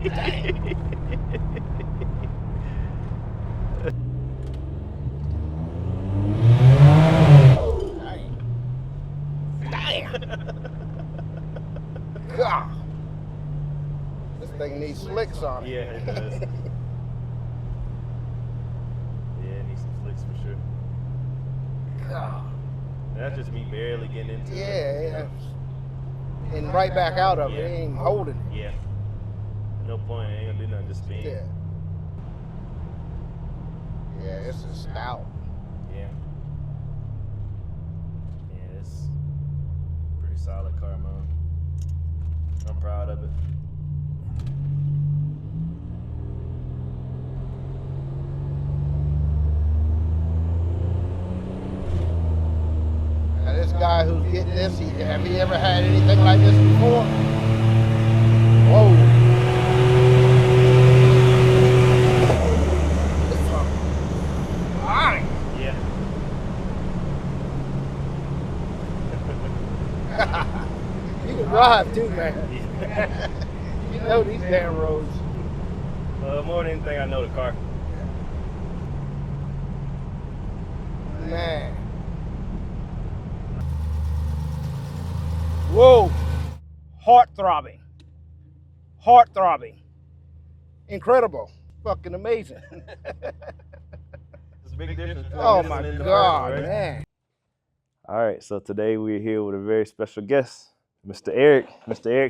God. This thing needs slicks on it. Yeah, it does. Yeah, it needs some flicks for sure. God. That's just me barely getting into it. Yeah. And right back out of it. Yeah. It ain't holding it. Yeah. No point. It ain't gonna do nothing. Just spin. Yeah. Yeah, it's a stout. Yeah. Yeah, it's a pretty solid car, man. I'm proud of it. Now this guy who's getting this, have he ever had anything like this before? Whoa. Yeah. You can drive too, man. You know these damn roads. More than anything, I know the car. Man. Whoa. Heart throbbing. Heart throbbing. Incredible. Fucking amazing. It's a big difference. Oh my God, man. All right, so today we're here with a very special guest, Mr. Eric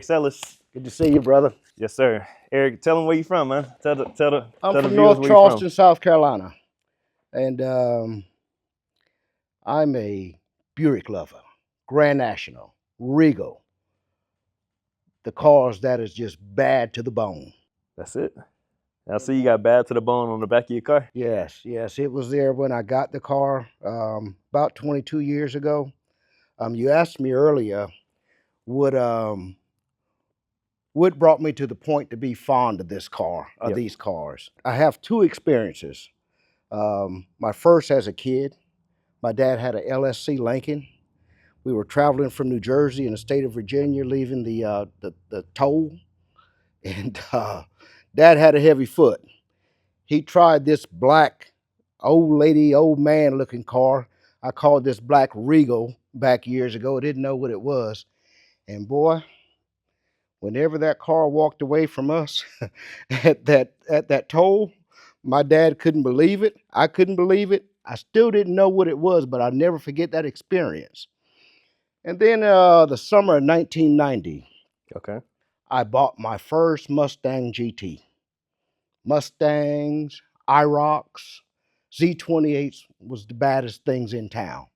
Sellis. Good to see you, brother. Yes, sir. Eric, tell them where you from, man. Tell the I'm viewers from North where Charleston, you South Carolina. And I'm a Buick lover. Grand National, Regal. The cars that is just bad to the bone. That's it. I see you got bad to the bone on the back of your car. Yes, it was there when I got the car about 22 years ago. You asked me earlier what brought me to the point to be fond of this car, of these cars. I have two experiences. My first as a kid, my dad had a LSC Lincoln. We were traveling from New Jersey in the state of Virginia, leaving the toll, and Dad had a heavy foot. He tried this black old man looking car. I called this black Regal back years ago. I didn't know what it was. And boy, whenever that car walked away from us at that toll, my dad couldn't believe it. I couldn't believe it. I still didn't know what it was, but I'll never forget that experience. And then the summer of 1990, I bought my first Mustang GT. Mustangs, IROCs, Z28s was the baddest things in town.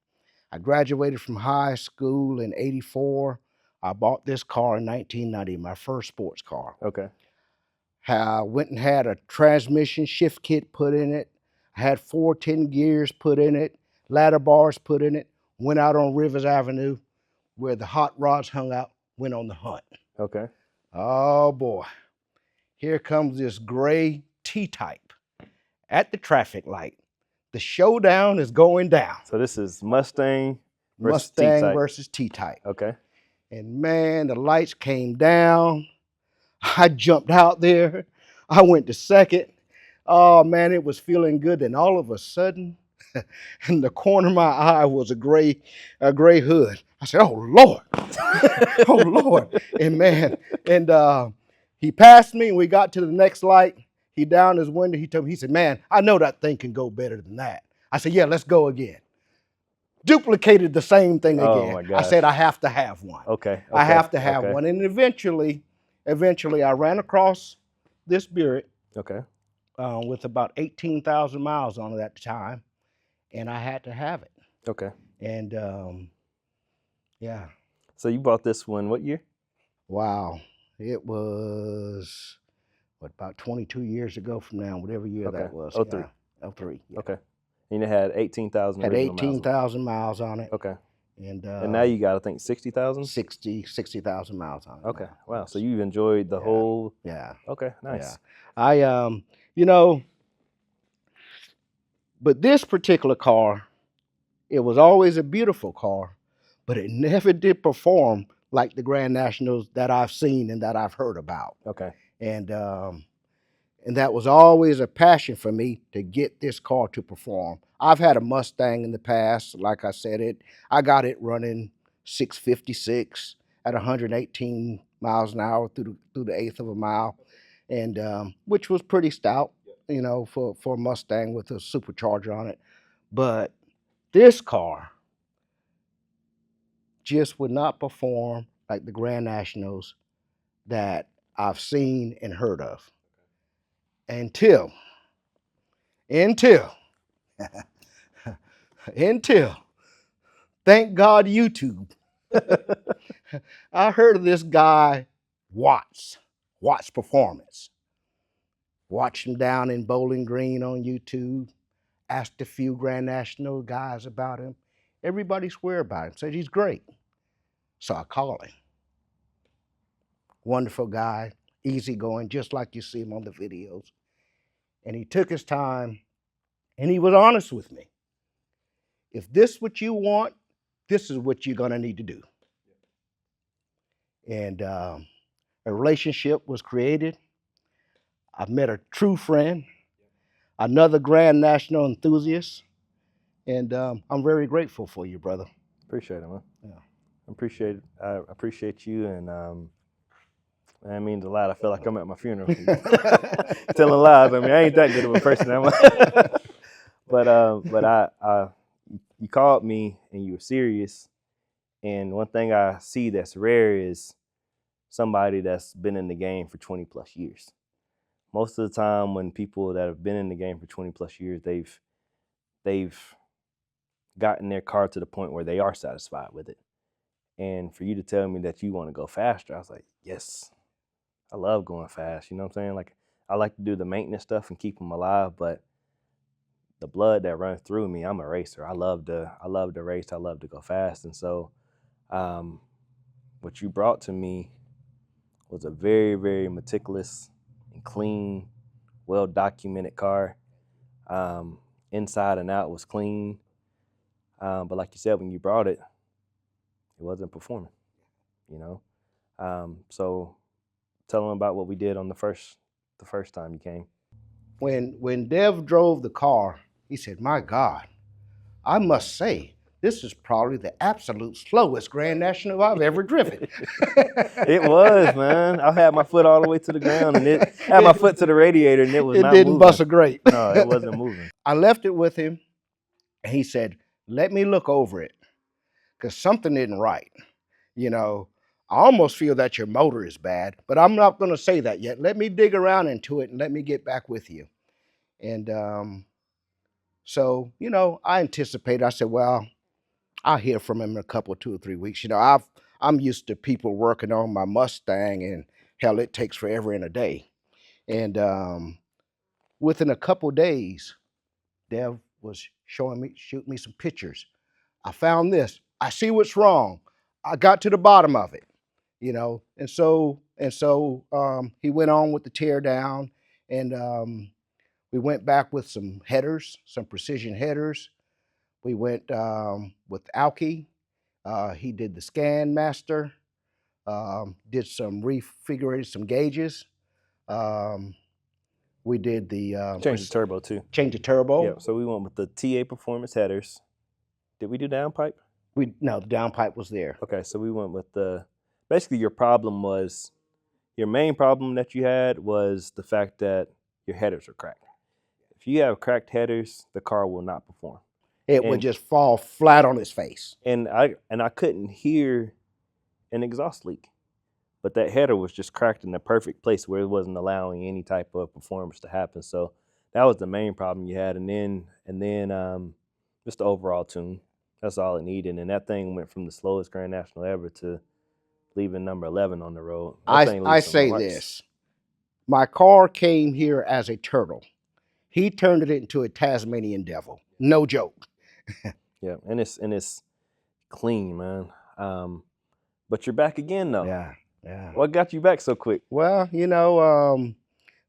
I graduated from high school in '84. I bought this car in 1990, my first sports car. I went and had a transmission shift kit put in it. I had 410 gears put in it, ladder bars put in it. Went out on Rivers Avenue where the hot rods hung out, went on the hunt. Oh boy. Here comes this gray T-type at the traffic light. The showdown is going down. So this is Mustang versus Mustang T-type. versus T-type. Okay. And man, the lights came down. I jumped out there. I went to second. Oh man, it was feeling good. Then all of a sudden, in the corner of my eye was a gray hood. I said, "Oh Lord, oh Lord!" And man, he passed me, and we got to the next light. He downed his window. He told me, he said, "Man, I know that thing can go better than that." I said, "Yeah, let's go again." Duplicated the same thing again. Oh my gosh. I said, "I have to have one." I have to have one. And eventually I ran across this Buick with about 18,000 miles on it at the time, and I had to have it. And yeah. So you bought this one what year? Wow. It was, about 22 years ago from now, whatever year that was. 03. Yeah. 03. Yeah. And it had 18,000 Had original 18,000 miles on it. And now you got, I think, 60,000? 60,000 miles on it. Wow. So you've enjoyed the whole... Yeah. Nice. Yeah. But this particular car, it was always a beautiful car, but it never did perform like the Grand Nationals that I've seen and that I've heard about. And that was always a passion for me to get this car to perform. I've had a Mustang in the past. Like I said, I got it running 656 at 118 miles an hour through the eighth of a mile, and which was pretty stout, you know, for a Mustang with a supercharger on it. But this car just would not perform like the Grand Nationals that I've seen and heard of until until thank God YouTube. I heard of this guy Watts Performance. Watched him down in Bowling Green on YouTube. Asked a few Grand National guys about him. Everybody swear by him. Said he's great. So I called him. Wonderful guy, easygoing, just like you see him on the videos. And he took his time, and he was honest with me. If this is what you want, this is what you're gonna need to do. And a relationship was created. I met a true friend, another Grand National enthusiast, and I'm very grateful for you, brother. Appreciate it, man. Yeah. I appreciate you, and I mean a lot. I feel like I'm at my funeral, telling lies. I mean, I ain't that good of a person, am I? but you called me and you were serious. And one thing I see that's rare is somebody that's been in the game for 20 plus years. Most of the time when people that have been in the game for 20 plus years, they've gotten their car to the point where they are satisfied with it. And for you to tell me that you want to go faster, I was like, yes, I love going fast. You know what I'm saying? Like, I like to do the maintenance stuff and keep them alive, but the blood that runs through me, I'm a racer. I love to race. I love to go fast. And so what you brought to me was a very, very meticulous and clean, well-documented car. Inside and out was clean. But like you said, when you brought it, it wasn't performing, you know? So tell them about what we did on the first time you came. When Dev drove the car, he said, "My God, I must say, this is probably the absolute slowest Grand National I've ever driven." It was, man. I had my foot all the way to the ground, and it had my foot to the radiator, and it was not moving. It didn't bust a grape. No, it wasn't moving. I left it with him, and he said, "Let me look over it, because something isn't right. You know, I almost feel that your motor is bad, but I'm not going to say that yet. Let me dig around into it and let me get back with you." And so, you know, I anticipated. I said, "Well, I'll hear from him in a couple, 2 or 3 weeks." You know, I'm used to people working on my Mustang, and hell, it takes forever and a day. And within a couple days, Dev was shooting me some pictures. "I found this. I see what's wrong. I got to the bottom of it." You know, and so he went on with the tear down, and we went back with some headers, some precision headers. We went with Alki. He did the scan master, did some refigured some gauges. We did the Changed the turbo too. Change the turbo. Yeah, so we went with the TA Performance headers. Did we do downpipe? No, the downpipe was there. Okay, so we went with basically your main problem that you had was the fact that your headers are cracked. If you have cracked headers, the car will not perform. It would just fall flat on its face. And I couldn't hear an exhaust leak, but that header was just cracked in the perfect place where it wasn't allowing any type of performance to happen. So that was the main problem you had. And then just the overall tune. That's all it needed. And that thing went from the slowest Grand National ever to leaving number 11 on the road. I say this. My car came here as a turtle. He turned it into a Tasmanian devil. No joke. Yeah, and it's clean, man. But you're back again, though. Yeah. What got you back so quick? Well, you know,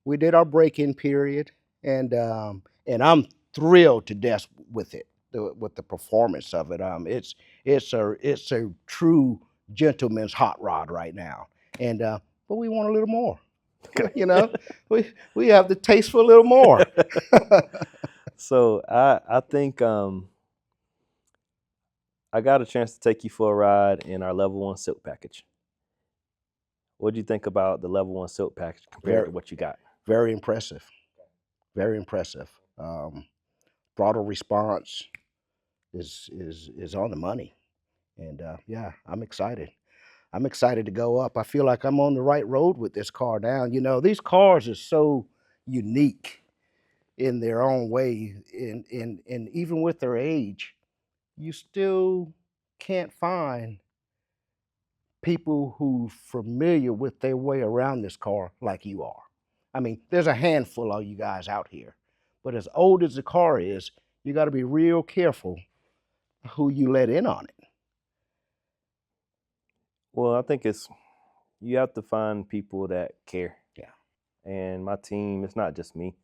we did our break-in period, and I'm thrilled to death with it, with the performance of it. It's a true gentleman's hot rod right now, and but we want a little more. You know, we have the taste for a little more. So I think I got a chance to take you for a ride in our level 1 silk package. What do you think about the level 1 silk package compared Very, to what you got? very impressive. Very impressive. Throttle response is on the money, and yeah, I'm excited. I'm excited to go up. I feel like I'm on the right road with this car now. You know, these cars are so unique in their own way, and even with their age, you still can't find people who familiar with their way around this car like you are. I mean, there's a handful of you guys out here, but as old as the car is, you got to be real careful who you let in on it. Well, I think it's you have to find people that care. Yeah. And my team, it's not just me.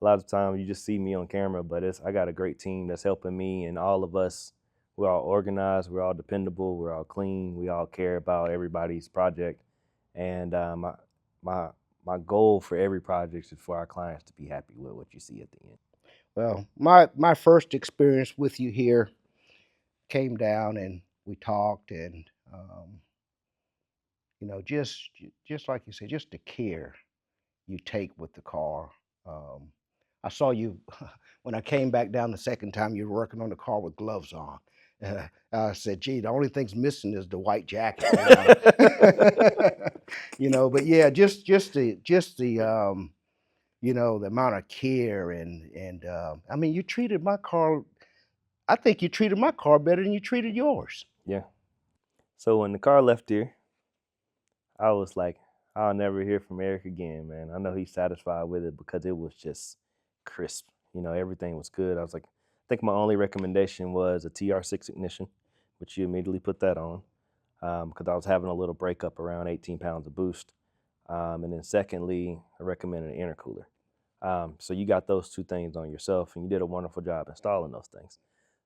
A lot of times you just see me on camera, but I got a great team that's helping me, and all of us, we're all organized, we're all dependable, we're all clean, we all care about everybody's project, and my my goal for every project is for our clients to be happy with what you see at the end. Well, my first experience with you here came down and we talked, and you know, just like you said, just the care you take with the car. Um, I saw you when I came back down the second time. You were working on the car with gloves on. I said, "Gee, the only thing's missing is the white jacket." You know, but yeah, just the you know, the amount of care and I mean, you treated my car. I think you treated my car better than you treated yours. Yeah. So when the car left here, I was like, I'll never hear from Eric again, man. I know he's satisfied with it because it was just crisp. You know, everything was good. I was like, I think my only recommendation was a TR6 ignition, which you immediately put that on because I was having a little breakup around 18 pounds of boost. And then secondly, I recommended an intercooler. So you got those two things on yourself, and you did a wonderful job installing those things.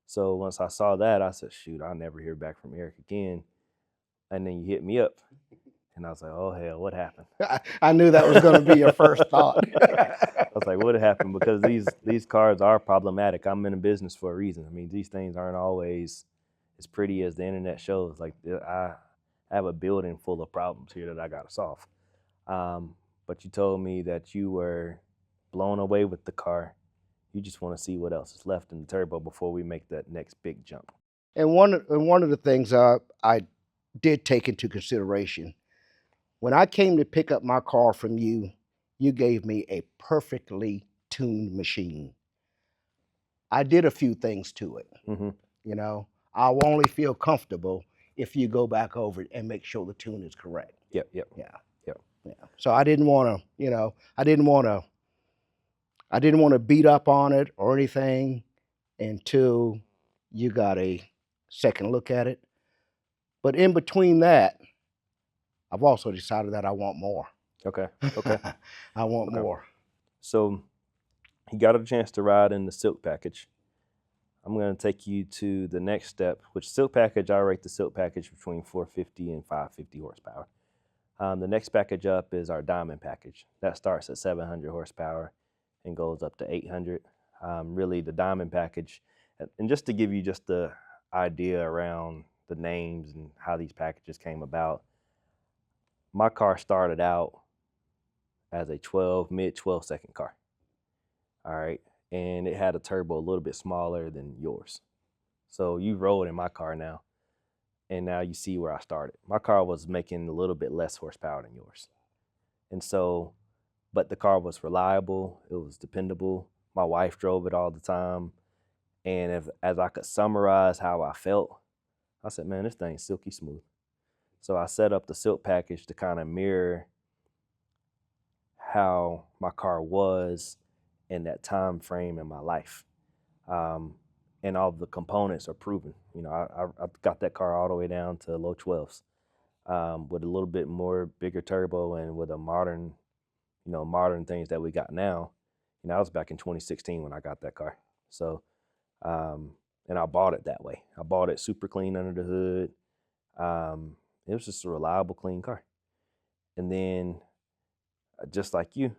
So once I saw that, I said, shoot, I'll never hear back from Eric again. And then you hit me up. And I was like, oh, hell, what happened? I knew that was going to be your first thought. I was like, what happened? Because these cars are problematic. I'm in a business for a reason. I mean, these things aren't always as pretty as the internet shows. Like, I have a building full of problems here that I got to solve. But you told me that you were blown away with the car. You just want to see what else is left in the turbo before we make that next big jump. And one of the things I did take into consideration when I came to pick up my car from you, you gave me a perfectly tuned machine. I did a few things to it. Mm-hmm. You know, I'll only feel comfortable if you go back over it and make sure the tune is correct. Yep. Yeah, Yep. yeah. So I didn't want to, you know, I didn't want to beat up on it or anything until you got a second look at it. But in between that, I've also decided that I want more. Okay. I want Okay. more. So you got a chance to ride in the silk package. I'm going to take you to the next step, which silk package, I rate the silk package between 450 and 550 horsepower. The next package up is our diamond package. That starts at 700 horsepower and goes up to 800. Really, the diamond package, and just to give you just the idea around the names and how these packages came about, my car started out as a mid 12 second car. All right. And it had a turbo a little bit smaller than yours. So you rode in my car now, and now you see where I started. My car was making a little bit less horsepower than yours. And so, but the car was reliable, it was dependable. My wife drove it all the time. And as I could summarize how I felt, I said, man, this thing's silky smooth. So I set up the silk package to kind of mirror how my car was in that time frame in my life. And all the components are proven. You know, I got that car all the way down to low 12s with a little bit more bigger turbo and with a modern, modern things that we got now. You know, I was back in 2016 when I got that car. So, and I bought it that way. I bought it super clean under the hood. It was just a reliable, clean car. And then just like you,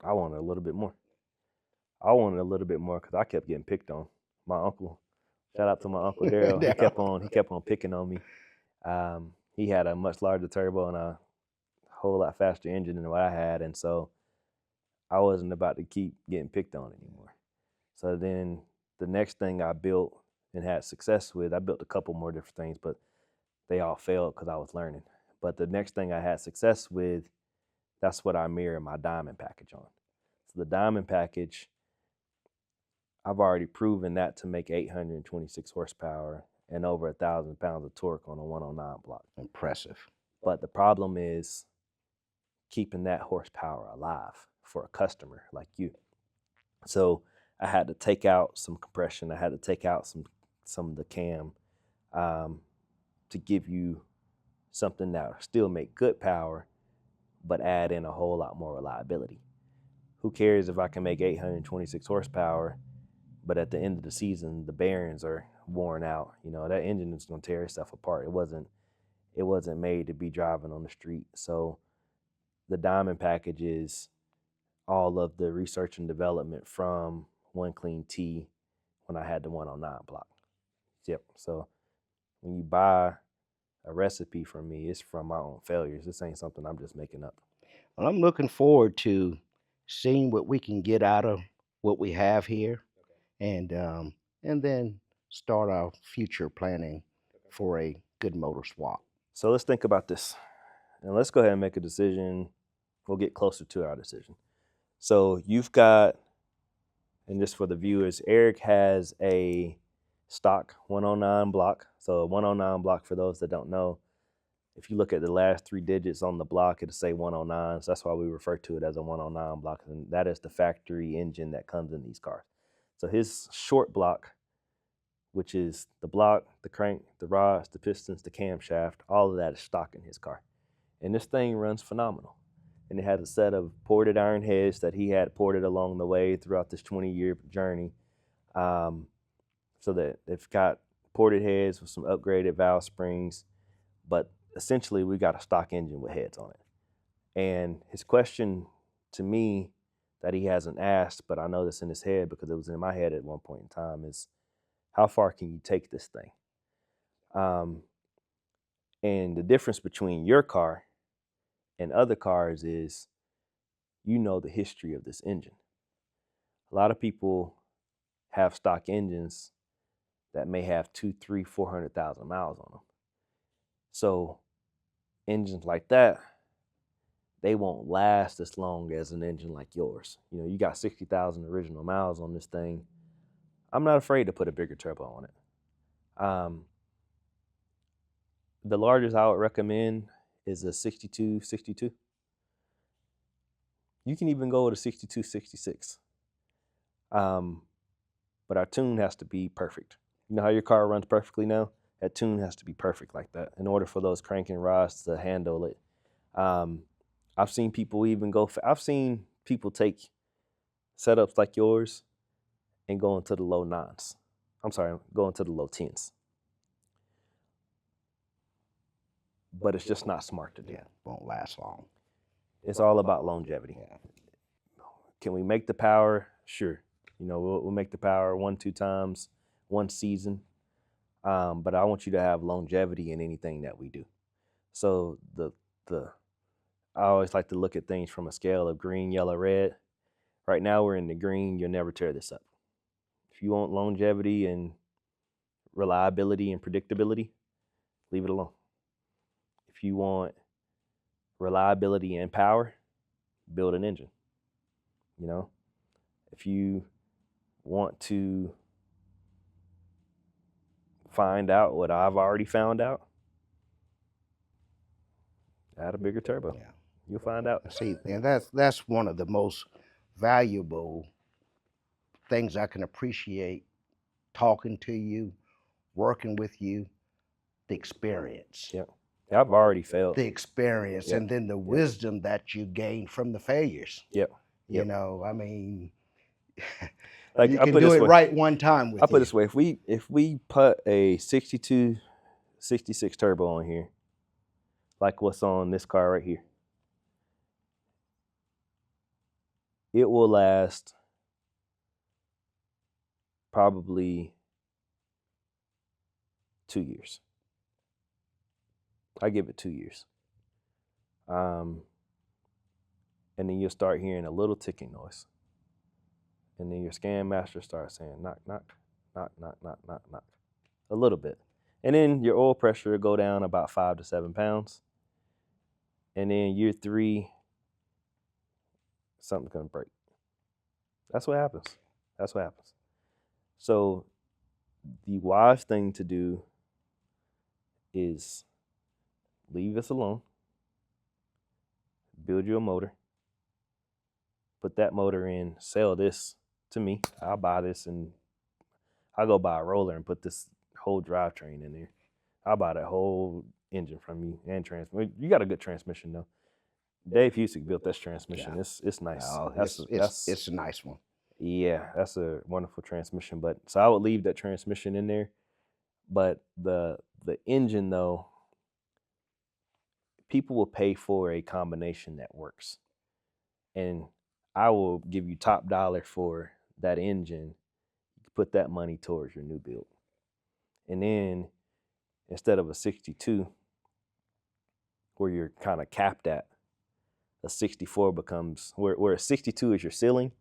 I wanted a little bit more. I wanted a little bit more because I kept getting picked on. My uncle, shout out to my uncle Daryl, he kept on picking on me. He had a much larger turbo and a whole lot faster engine than what I had, and so I wasn't about to keep getting picked on anymore. So then the next thing I built and had success with, I built a couple more different things, but they all failed because I was learning. But the next thing I had success with, that's what I mirror my diamond package on. So the diamond package, I've already proven that to make 826 horsepower and over 1,000 pounds of torque on a 109 block. Impressive. But the problem is keeping that horsepower alive for a customer like you. So I had to take out some compression. I had to take out some of the cam to give you something that will still make good power, but add in a whole lot more reliability. Who cares if I can make 826 horsepower, but at the end of the season, the bearings are worn out? You know, that engine is going to tear itself apart. It wasn't made to be driving on the street. So the diamond package is all of the research and development from One Clean T when I had the 109 block. Yep. So when you buy a recipe from me, it's from my own failures. This ain't something I'm just making up. Well, I'm looking forward to seeing what we can get out of what we have here, and then start our future planning for a good motor swap. So let's think about this, and let's go ahead and make a decision. We'll get closer to our decision. So you've got, and just for the viewers, Eric has a stock 109 block. So a 109 block, for those that don't know, if you look at the last 3 digits on the block, it'll say 109. So that's why we refer to it as a 109 block. And that is the factory engine that comes in these cars. So his short block, which is the block, the crank, the rods, the pistons, the camshaft, all of that is stock in his car. And this thing runs phenomenal. And it has a set of ported iron heads that he had ported along the way throughout this 20-year journey. So that they've got ported heads with some upgraded valve springs, but essentially we got a stock engine with heads on it. And his question to me that he hasn't asked, but I know this in his head because it was in my head at one point in time, is how far can you take this thing? And the difference between your car and other cars is, you know, the history of this engine. A lot of people have stock engines that may have 200,000, 300,000, 400,000 miles on them. So engines like that, they won't last as long as an engine like yours. You know, you got 60,000 original miles on this thing. I'm not afraid to put a bigger turbo on it. The largest I would recommend is a 62. You can even go with a 62-66. But our tune has to be perfect. You know how your car runs perfectly now? That tune has to be perfect like that in order for those cranking rods to handle it. I've seen people I've seen people take setups like yours and go into the low 9s. Go into the low 10s. But it's just not smart to do. Yeah, won't last long. It's all about longevity. Yeah. Can we make the power? Sure. You know, we'll make the power 1-2 times, one season. But I want you to have longevity in anything that we do. So I always like to look at things from a scale of green, yellow, red. Right now we're in the green. You'll never tear this up. If you want longevity and reliability and predictability, leave it alone. If you want reliability and power, build an engine. You know, if you want to find out what I've already found out, add a bigger turbo. Yeah. You'll find out. See, and that's one of the most valuable things I can appreciate talking to you, working with you, the experience. Yep. I've already failed. The experience, Yep. and then the wisdom that you gain from the failures. Yep. You know, I mean, like, you can do it right one time with I'll put it this way. If we put a 62, 66 turbo on here, like what's on this car right here, it will last probably 2 years. I give it 2 years. And then you'll start hearing a little ticking noise. And then your scan master starts saying knock, knock, knock, knock, knock, knock, knock, a little bit. And then your oil pressure will go down about 5 to 7 pounds. And then year 3, something's gonna break. That's what happens. That's what happens. So the wise thing to do is leave this alone, build you a motor, put that motor in, sell this to me. I'll buy this and I'll go buy a roller and put this whole drivetrain in there. I'll buy that whole engine from you and transmission. You got a good transmission though. Dave Husick built this transmission. Yeah. It's nice. Oh, it's a nice one. Yeah, that's a wonderful transmission. But so I would leave that transmission in there. But the engine though, people will pay for a combination that works. And I will give you top dollar for that engine. You put that money towards your new build. And then instead of a 62, where you're kind of capped at, a 64 becomes, where a 62 is your ceiling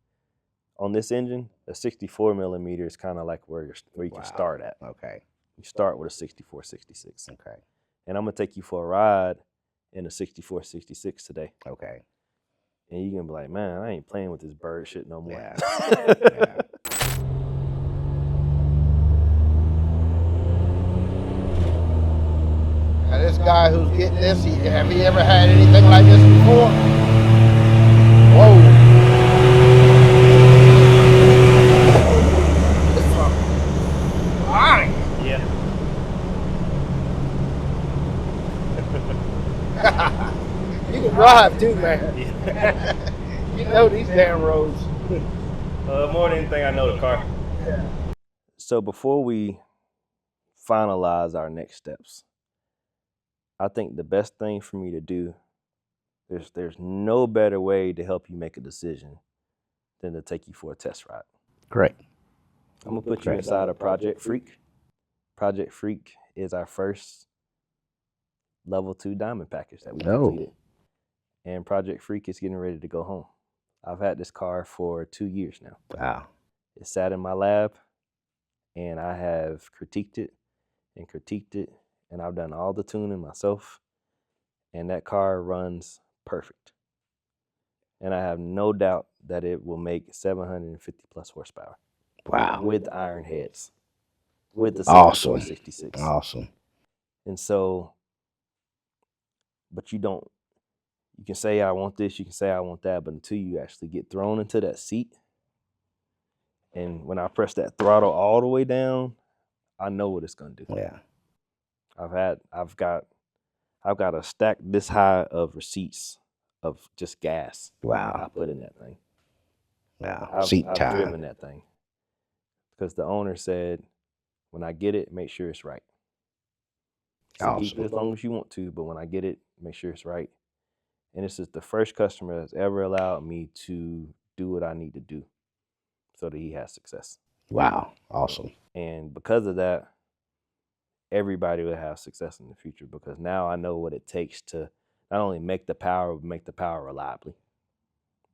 on this engine, a 64 millimeter is kind of like where you can start at. Okay. You start with a 64, 66. Okay. And I'm going to take you for a ride in a 64, 66 today. Okay. And you're going to be like, man, I ain't playing with this bird shit no more. Yeah. Yeah. Now this guy who's getting this, have he ever had anything like this before? Whoa. Yeah. You can drive too, man. Yeah. You know these damn roads. More than anything, I know the car. Yeah. So before we finalize our next steps, I think the best thing for me to do, there's no better way to help you make a decision than to take you for a test ride. Great. I'm gonna put you inside of Project Freak. Project Freak is our first level 2 diamond package that we completed. And Project Freak is getting ready to go home. I've had this car for 2 years now. Wow. It sat in my lab and I have critiqued it, and I've done all the tuning myself, and that car runs perfect. And I have no doubt that it will make 750 plus horsepower. Wow. With iron heads. With the 66. Awesome. And so, but you can say I want this, you can say I want that, but until you actually get thrown into that seat, and when I press that throttle all the way down, I know what it's gonna do. Yeah. I've got a stack this high of receipts of just gas. Wow. I put in that thing. Wow. I've driven that thing. Because the owner said, when I get it, make sure it's right. So keep it as long as you want to, but when I get it, make sure it's right. And this is the first customer that's ever allowed me to do what I need to do so that he has success. Wow. Awesome. And because of that, everybody will have success in the future, because now I know what it takes to not only make the power, but make the power reliably.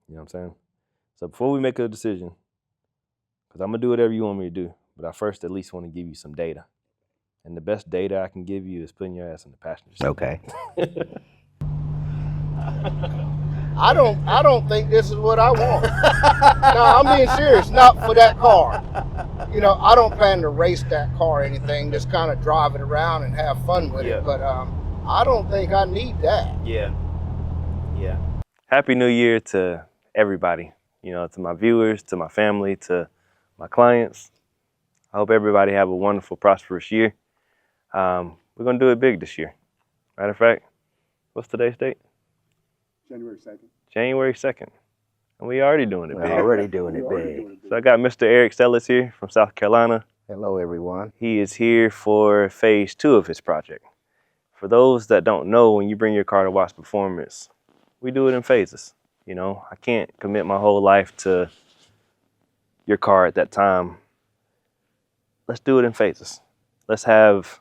You know what I'm saying? So before we make a decision, because I'm going to do whatever you want me to do, but I first at least want to give you some data. And the best data I can give you is putting your ass in the passenger seat. Okay. I don't think this is what I want. No, I'm being serious. Not for that car. You know, I don't plan to race that car or anything. Just kind of drive it around and have fun with it. But I don't think I need that. Yeah. Happy New Year to everybody. You know, to my viewers, to my family, to my clients. I hope everybody have a wonderful, prosperous year. We're gonna do it big this year. Matter of fact, what's today's date? January 2nd. January 2nd. And we already doing it big. Already doing it big. So I got Mr. Eric Stellis here from South Carolina. Hello, everyone. He is here for phase 2 of his project. For those that don't know, when you bring your car to Watts Performance, we do it in phases. You know, I can't commit my whole life to your car at that time. Let's do it in phases. Let's have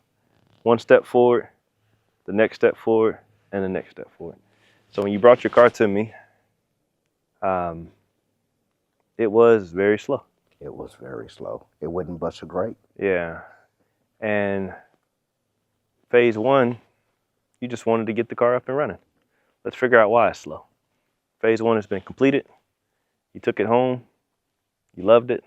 one step forward, the next step forward, and the next step forward. So when you brought your car to me, it was very slow. It was very slow. It wouldn't bust a grate. Yeah. And phase one, you just wanted to get the car up and running. Let's figure out why it's slow. Phase one has been completed. You took it home. You loved it.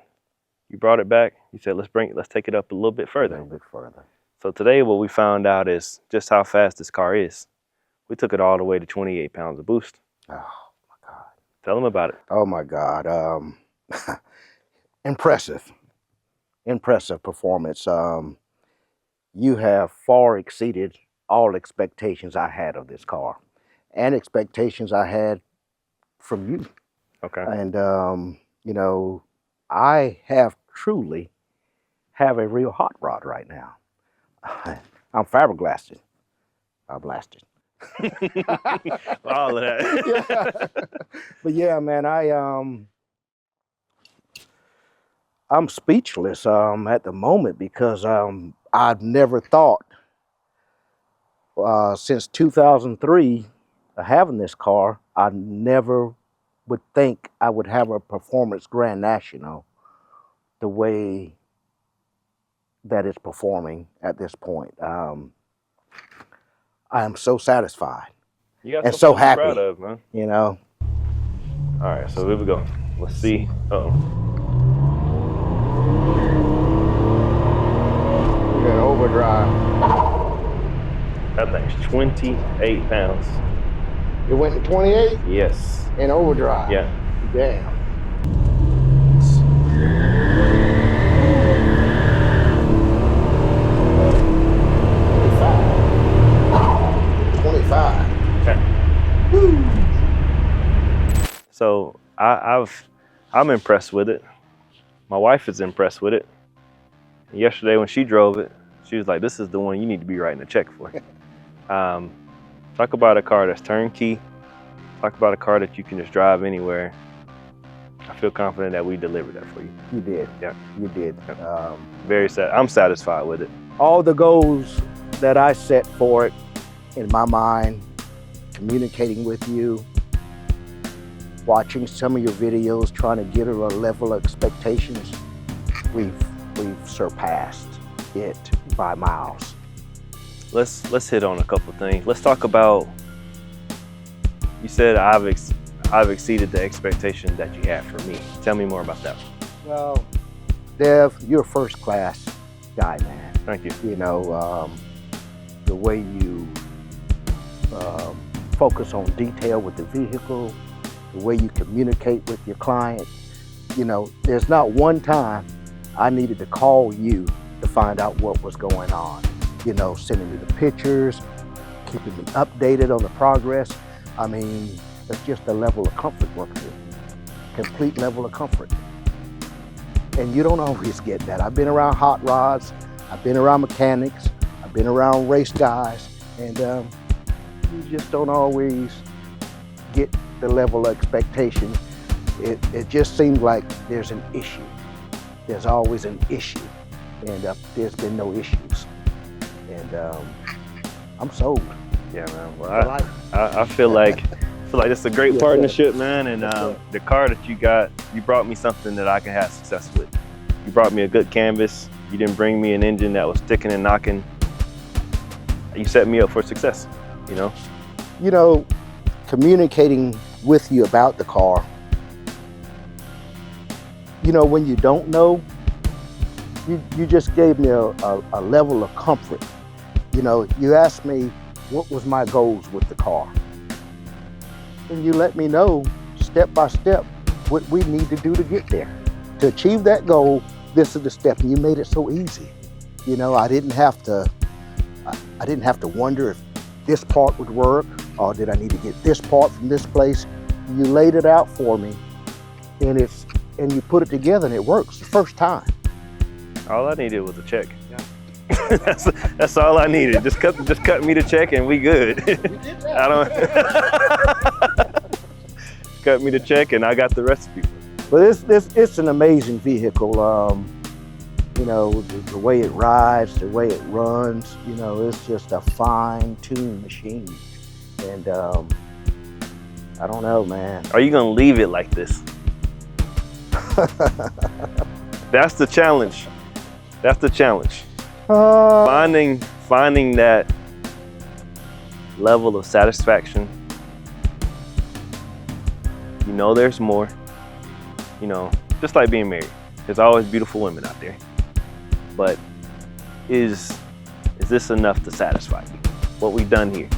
You brought it back. You said, let's take it up a little bit further. A little bit further. So today what we found out is just how fast this car is. We took it all the way to 28 pounds of boost. Oh my God. Tell them about it. Oh my God. Impressive. Impressive performance. You have far exceeded all expectations I had of this car and expectations I had from you. Okay. And, you know, I truly have a real hot rod right now. I'm fiberglassed. I blasted. All of that. Yeah. But yeah, man, I'm speechless at the moment because I've never thought since 2003 having this car, I never would think I would have a performance Grand National the way that it's performing at this point. I am so satisfied You got and something so to be happy, proud of, man. you know. All right, so here we go. Let's see. Uh-oh. We got overdrive. That thing's 28 pounds. It went to 28 Yes. in overdrive. Yeah. Damn. 25. Okay. So I'm impressed with it. My wife is impressed with it. Yesterday when she drove it, she was like, "This is the one you need to be writing a check for." Talk about a car that's turnkey. Talk about a car that you can just drive anywhere. I feel confident that we delivered that for you. You did. Yeah. You did. Very sad. I'm satisfied with it. All the goals that I set for it in my mind, communicating with you, watching some of your videos, trying to get her a level of expectations, we've surpassed it by miles. Let's hit on a couple things. Let's talk about, you said I've exceeded the expectation that you had for me. Tell me more about that. Well, Dev, you're a first class guy, man. Thank you. You know, the way you focus on detail with the vehicle, the way you communicate with your client. You know, there's not one time I needed to call you to find out what was going on. You know, sending me the pictures, keeping me updated on the progress. I mean, it's just a level of comfort working with you. Complete level of comfort. And you don't always get that. I've been around hot rods, I've been around mechanics, I've been around race guys, and you just don't always get the level of expectation. It just seems like there's an issue. There's always an issue, and there's been no issues. And I'm sold. Yeah, man. Well, I feel like it's a great partnership, man. And the car that you got, you brought me something that I can have success with. You brought me a good canvas. You didn't bring me an engine that was sticking and knocking. You set me up for success, you know? You know, communicating with you about the car, you know, when you don't know, you just gave me a level of comfort. You know, you asked me what was my goals with the car. And you let me know step by step what we need to do to get there. To achieve that goal, this is the step, and you made it so easy. You know, I didn't have to wonder if this part would work, or did I need to get this part from this place. You laid it out for me, and you put it together, and it works the first time. All I needed was a check. Yeah. that's all I needed. Just cut me the check, and we good. You did that. I don't. cut me the check, and I got the recipe. But it's an amazing vehicle. You know, the way it rides, the way it runs, you know, it's just a fine-tuned machine. And I don't know, man. Are you gonna leave it like this? That's the challenge. That's the challenge. Finding that level of satisfaction. You know there's more. You know, just like being married. There's always beautiful women out there. But is this enough to satisfy you? What we've done here?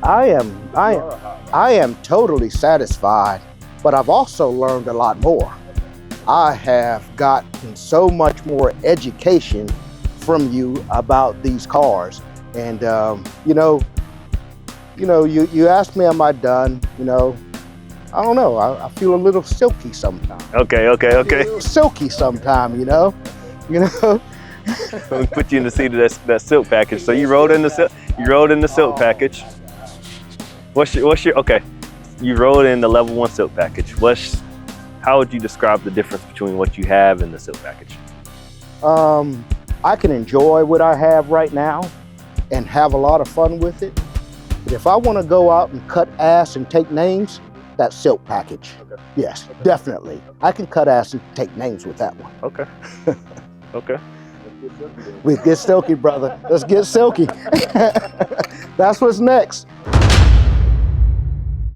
I am totally satisfied, but I've also learned a lot more. I have gotten so much more education from you about these cars. And you asked me, am I done? You know, I don't know. I feel a little silky sometimes. Okay. A little silky sometimes, you know. Let me put you in the seat of that silk package. So you rode in the silk package. What's your okay? You rode in the level 1 silk package. How would you describe the difference between what you have and the silk package? I can enjoy what I have right now and have a lot of fun with it. But if I want to go out and cut ass and take names, that silk package. Okay. Yes, definitely. I can cut ass and take names with that one. Okay. Okay. We get silky, brother. Let's get silky. That's what's next.